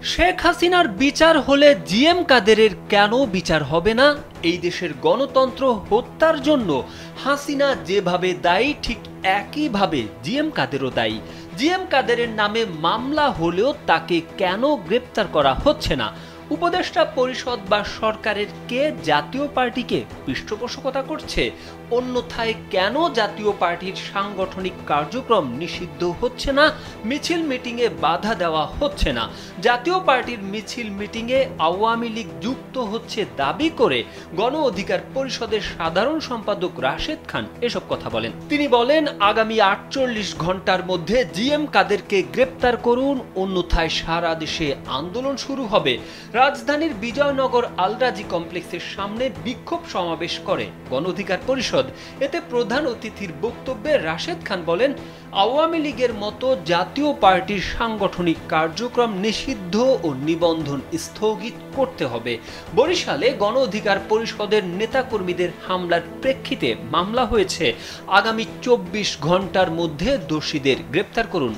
শেখ হাসিনার বিচার হলে জিএম কাদেরের কেন বিচার হবে না? এই দেশের গণতন্ত্র হত্যার জন্য হাসিনা যেভাবে দায়ী ঠিক একইভাবে জিএম কাদেরও দায়ী। জিএম কাদেরের নামে মামলা হলেও তাকে কেন গ্রেপ্তার করা হচ্ছে না? উপদেষ্টা পরিষদ বা সরকারের কে জাতীয় পার্টিকে পৃষ্ঠপোষকতা করছে? অন্যথায় কেন জাতীয় পার্টির সাংগঠনিক কার্যক্রম নিষিদ্ধ হচ্ছে না? মিছিল মিটিংয়ে বাধা দেওয়া হচ্ছে না? জাতীয় পার্টির মিছিল মিটিংয়ে আওয়ামী লীগ যুক্ত হচ্ছে দাবি করে গণ অধিকার পরিষদের সাধারণ সম্পাদক রাশেদ খান এসব কথা বলেন। তিনি বলেন, আগামী ৪৮ ঘন্টার মধ্যে জিএম কাদেরকে গ্রেপ্তার করুন, অন্যথায় সারা দেশে আন্দোলন শুরু হবে। রাজধানীর বিজয়নগর আলরাজি কমপ্লেক্সের সামনে বিক্ষোভ সমাবেশ করে গণ অধিকার পরিষদ। এতে প্রধান অতিথির বক্তব্যে রাশেদ খান বলেন, আওয়ামী লীগের মতো জাতীয় পার্টির সাংগঠনিক কার্যক্রম নিষিদ্ধ ও নিবন্ধন স্থগিত করতে হবে। বরিশালে গণ অধিকার পরিষদের নেতাকর্মীদের হামলার প্রেক্ষিতে মামলা হয়েছে। আগামী ২৪ ঘন্টার মধ্যে দোষীদের গ্রেপ্তার করুন।